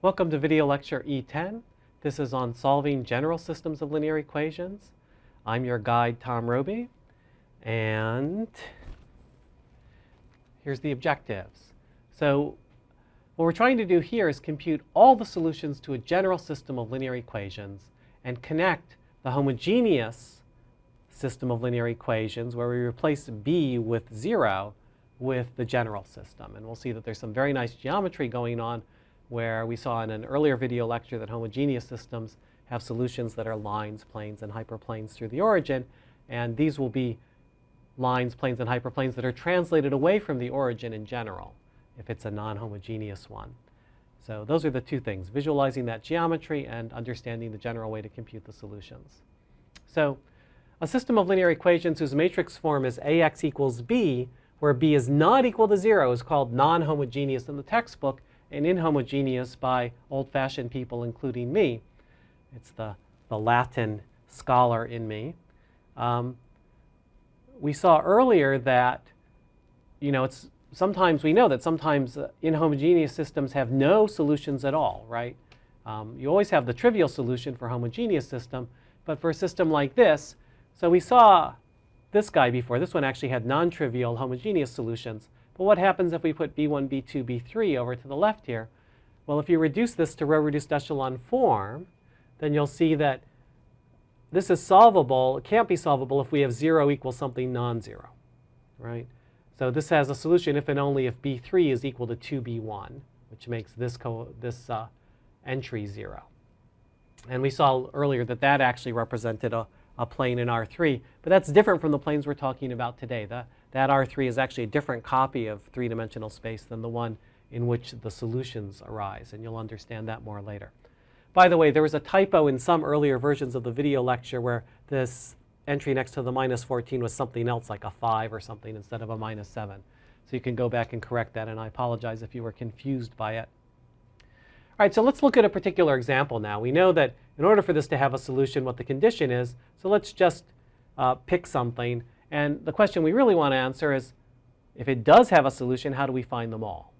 Welcome to video lecture E10. This is on solving general systems of linear equations. I'm your guide, Tom Roby, and here's the objectives. So what we're trying to do here is compute all the solutions to a general system of linear equations and connect the homogeneous system of linear equations, where we replace b with 0, with the general system. And we'll see that there's some very nice geometry going on, where we saw in an earlier video lecture that homogeneous systems have solutions that are lines, planes, and hyperplanes through the origin. And these will be lines, planes, and hyperplanes that are translated away from the origin in general, if it's a non-homogeneous one. So those are the two things: visualizing that geometry and understanding the general way to compute the solutions. So a system of linear equations whose matrix form is ax equals b, where b is not equal to 0, is called non-homogeneous in the textbook, and inhomogeneous by old-fashioned people, including me. It's the Latin scholar in me. We saw earlier that, we know that sometimes inhomogeneous systems have no solutions at all, right? You always have the trivial solution for a homogeneous system, but for a system like this, so we saw this guy before. This one actually had non-trivial homogeneous solutions. But what happens if we put b1, b2, b3 over to the left here? Well, if you reduce this to row-reduced echelon form, then you'll see that this is solvable. It can't be solvable if we have 0 equals something non-zero, right? So this has a solution if and only if b3 is equal to 2b1, which makes this entry 0. And we saw earlier that that actually represented a plane in R3. But that's different from the planes we're talking about today. That R3 is actually a different copy of three-dimensional space than the one in which the solutions arise. And you'll understand that more later. By the way, there was a typo in some earlier versions of the video lecture where this entry next to the -14 was something else, like a 5 or something, instead of a -7. So you can go back and correct that, and I apologize if you were confused by it. All right, so let's look at a particular example now. We know that in order for this to have a solution, what the condition is. So let's just pick something. And the question we really want to answer is, if it does have a solution, how do we find them all?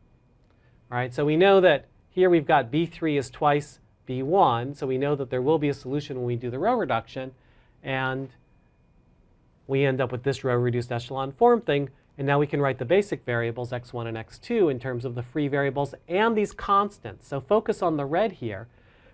All right, so we know that here we've got b3 is twice b1. So we know that there will be a solution when we do the row reduction. And we end up with this row-reduced echelon form thing. And now we can write the basic variables, x1 and x2, in terms of the free variables and these constants. So focus on the red here.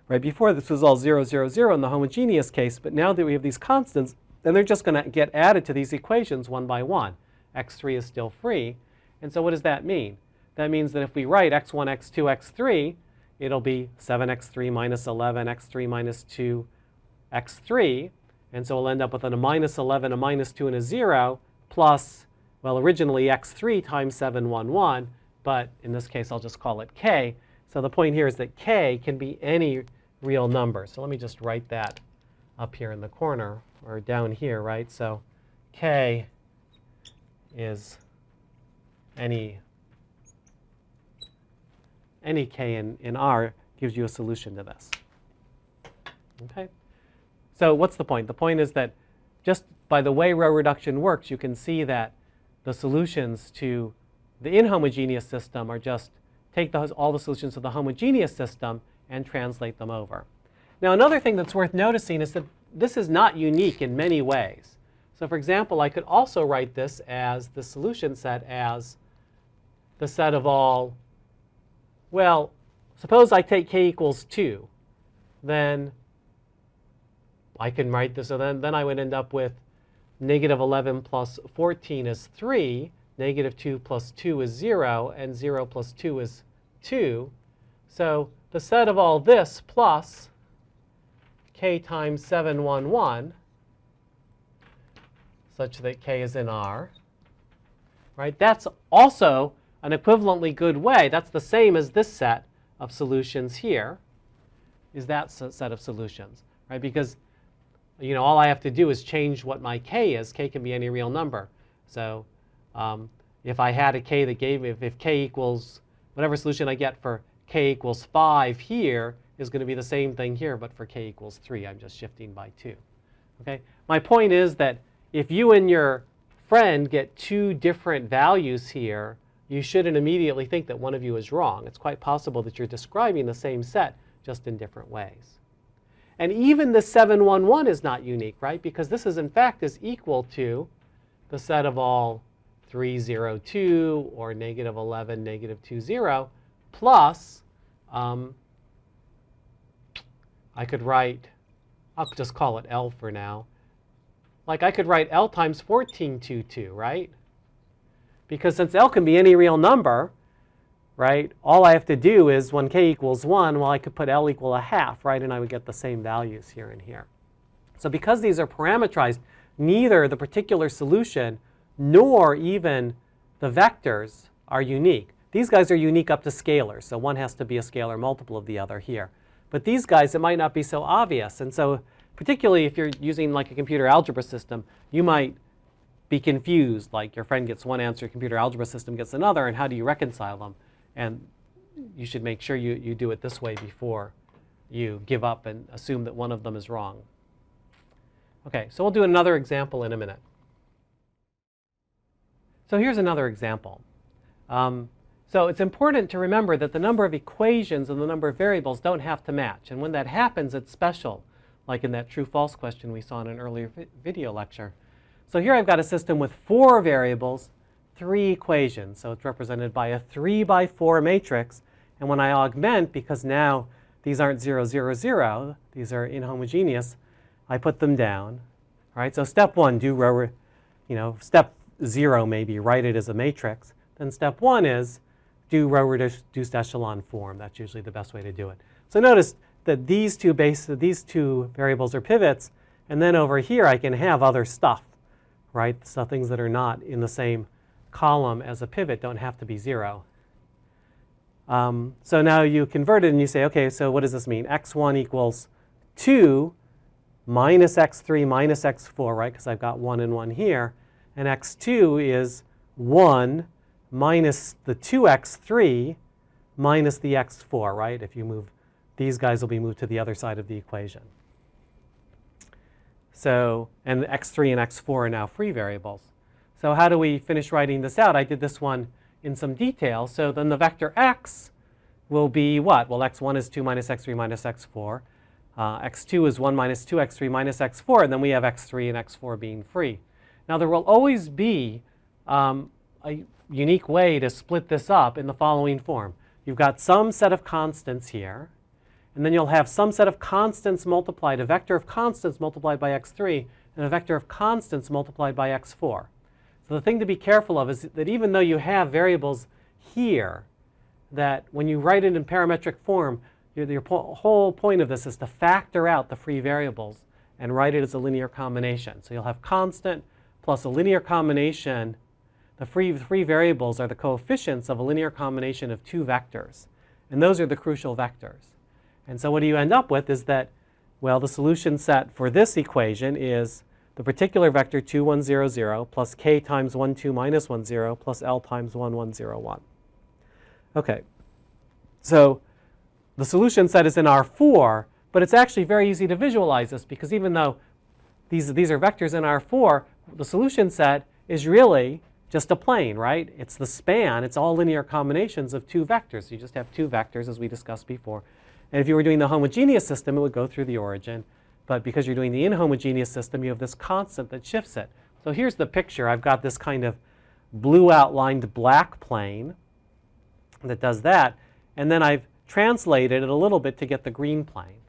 Right before, this was all 0, 0, 0 in the homogeneous case. But now that we have these constants, then they're just going to get added to these equations one by one. x3 is still free. And so what does that mean? That means that if we write x1, x2, x3, it'll be 7x3 minus 11, x3 minus 2, x3. And so we'll end up with a -11, a -2, and a 0, plus, well, originally x3 times 7, 1, 1. But in this case, I'll just call it k. So the point here is that k can be any real number. So let me just write that up here in the corner, or down here, right? So k is any k in R gives you a solution to this. Okay? So what's the point? The point is that just by the way row reduction works, you can see that the solutions to the inhomogeneous system are just take all the solutions of the homogeneous system and translate them over. Now, another thing that's worth noticing is that this is not unique in many ways. So for example, I could also write this as the solution set as the set of all, well, suppose I take k equals 2. Then I can write this, so then I would end up with -11 plus 14 is 3, -2 plus 2 is 0, and 0 plus 2 is 2. So the set of all this plus k times 7, 1, 1, such that k is in R, right? That's also an equivalently good way. That's the same as this set of solutions here, is that set of solutions, right? Because all I have to do is change what my k is. K can be any real number. So if I had a k that gave me, if k equals, whatever solution I get for k equals 5 here is going to be the same thing here, but for k equals 3, I'm just shifting by 2. Okay? My point is that if you and your friend get two different values here you shouldn't immediately think that one of you is wrong. It's quite possible that you're describing the same set just in different ways. And even the 711 is not unique, right? Because this is in fact is equal to the set of all 3, 0, 2, or negative 11, negative 2, 0, plus, I could write, I'll just call it L for now. Like I could write L times 14, 2, 2, right? Because since L can be any real number, right, all I have to do is when k equals 1, well, I could put L equal a half, right, and I would get the same values here and here. So because these are parametrized, neither the particular solution nor even the vectors are unique. These guys are unique up to scalars, so one has to be a scalar multiple of the other here. But these guys, it might not be so obvious. And so particularly if you're using like a computer algebra system, you might be confused, like your friend gets one answer, computer algebra system gets another, and how do you reconcile them? And you should make sure you do it this way before you give up and assume that one of them is wrong. Okay, so we'll do another example in a minute. So here's another example. So it's important to remember that the number of equations and the number of variables don't have to match. And when that happens, it's special, like in that true-false question we saw in an earlier video lecture. So here I've got a system with 4 variables, 3 equations. So it's represented by a 3 by 4 matrix. And when I augment, because now these aren't 0, 0, 0, these are inhomogeneous, I put them down. All right, so step 1, step 0 maybe, write it as a matrix. Then step 1 is do row reduced echelon form. That's usually the best way to do it. So notice that these two variables are pivots, and then over here I can have other stuff, right? So things that are not in the same column as a pivot don't have to be 0. So now you convert it and you say, okay, so what does this mean? x1 equals 2 minus x3 minus x4, right? Because I've got 1 and 1 here. And x2 is 1 minus the 2x3 minus the x4, right? If you move, these guys will be moved to the other side of the equation. So, and x3 and x4 are now free variables. So how do we finish writing this out? I did this one in some detail. So then the vector x will be what? Well, x1 is 2 minus x3 minus x4. X2 is 1 minus 2x3 minus x4. And then we have x3 and x4 being free. Now there will always be a unique way to split this up in the following form. You've got some set of constants here, and then you'll have some set of constants multiplied, a vector of constants multiplied by x3, and a vector of constants multiplied by x4. So the thing to be careful of is that even though you have variables here, that when you write it in parametric form, your whole point of this is to factor out the free variables and write it as a linear combination. So you'll have constant plus a linear combination. The free variables are the coefficients of a linear combination of 2 vectors. And those are the crucial vectors. And so what do you end up with is that, well, the solution set for this equation is the particular vector 2, 1, 0, 0 plus k times 1, 2 minus 1, 0 plus L times 1, 1, 0, 1. Okay, so the solution set is in R4, but it's actually very easy to visualize this because even though these are vectors in R4, the solution set is really just a plane, right? It's the span. It's all linear combinations of 2 vectors. You just have 2 vectors, as we discussed before. And if you were doing the homogeneous system, it would go through the origin. But because you're doing the inhomogeneous system, you have this constant that shifts it. So here's the picture. I've got this kind of blue outlined black plane that does that. And then I've translated it a little bit to get the green plane.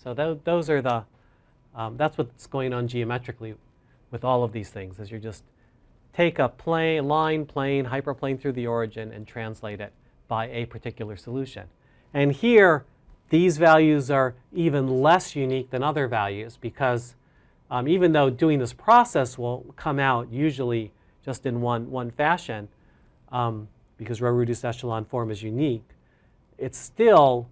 So those are the, that's what's going on geometrically with all of these things, is you just take a line, plane, hyperplane through the origin and translate it by a particular solution. And here, these values are even less unique than other values because even though doing this process will come out usually just in one fashion, because row reduced echelon form is unique, it's still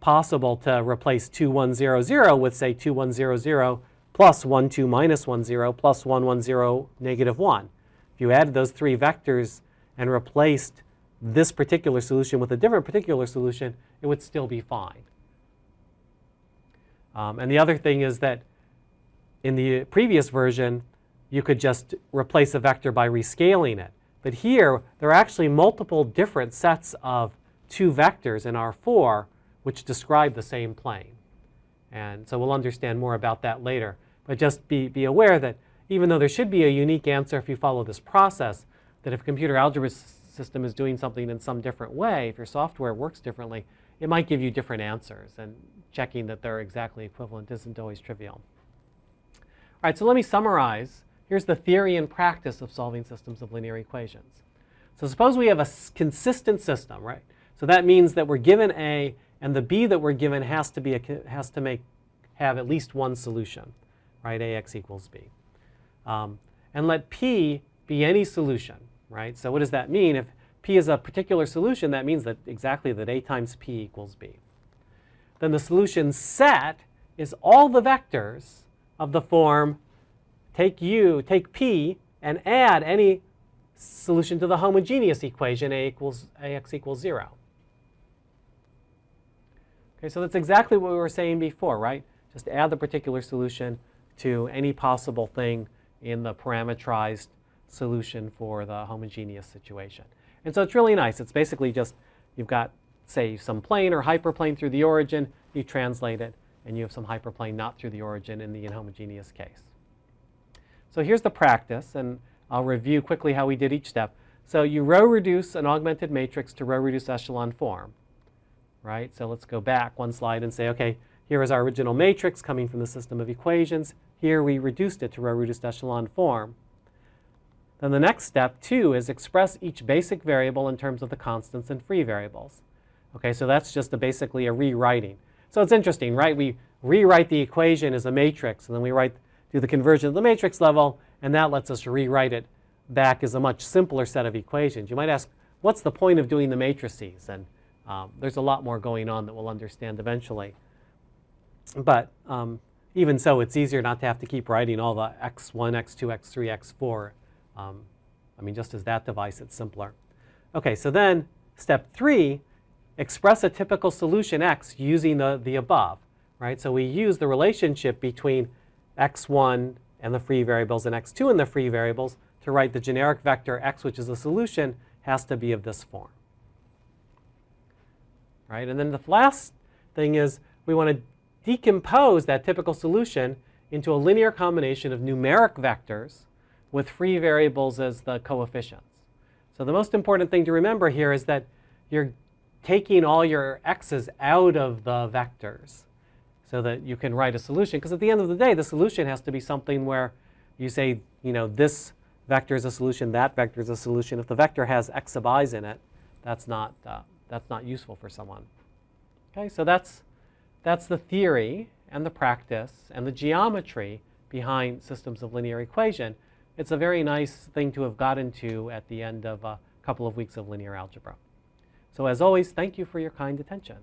possible to replace 2, 1, 0, 0 with, say, 2, 1, 0, 0 plus 1, 2 minus 1, 0 plus 1, 1, 0, negative 1. If you added those 3 vectors and replaced this particular solution with a different particular solution, it would still be fine. And the other thing is that in the previous version, you could just replace a vector by rescaling it. But here, there are actually multiple different sets of two vectors in R4 which describe the same plane. And so we'll understand more about that later. But just be aware that even though there should be a unique answer if you follow this process, that if a computer algebra system is doing something in some different way, if your software works differently, it might give you different answers. And checking that they're exactly equivalent isn't always trivial. All right, so let me summarize. Here's the theory and practice of solving systems of linear equations. So suppose we have a consistent system, right? So that means that we're given A, and the B that we're given has to have at least one solution, right? AX equals B. And let P be any solution, right? So what does that mean? If P is a particular solution, that means that exactly that A times P equals B. Then the solution set is all the vectors of the form take P and add any solution to the homogeneous equation AX equals 0. Okay, so that's exactly what we were saying before, right? Just add the particular solution to any possible thing in the parametrized solution for the homogeneous situation. And so it's really nice. It's basically just you've got, say, some plane or hyperplane through the origin, you translate it, and you have some hyperplane not through the origin in the inhomogeneous case. So here's the practice, and I'll review quickly how we did each step. So you row reduce an augmented matrix to row reduce echelon form, right? So let's go back one slide and say, okay, here is our original matrix coming from the system of equations. Here we reduced it to row reduced echelon form. Then the next step, 2, is express each basic variable in terms of the constants and free variables. Okay, so that's just basically a rewriting. So it's interesting, right? We rewrite the equation as a matrix, and then we do the conversion at the matrix level, and that lets us rewrite it back as a much simpler set of equations. You might ask, what's the point of doing the matrices? And there's a lot more going on that we'll understand eventually. But even so, it's easier not to have to keep writing all the x1, x2, x3, x4. I mean, just as that device, it's simpler. OK, so then step 3, express a typical solution x using the above, right? So we use the relationship between x1 and the free variables and x2 and the free variables to write the generic vector x, which is a solution, has to be of this form. Right? And then the last thing is we want to decompose that typical solution into a linear combination of numeric vectors with free variables as the coefficients. So the most important thing to remember here is that you're taking all your x's out of the vectors so that you can write a solution. Because at the end of the day, the solution has to be something where you say, you know, this vector is a solution, that vector is a solution. If the vector has x sub i's in it, that's not useful for someone. Okay, so that's the theory and the practice and the geometry behind systems of linear equation. It's a very nice thing to have gotten to at the end of a couple of weeks of linear algebra. So as always, thank you for your kind attention.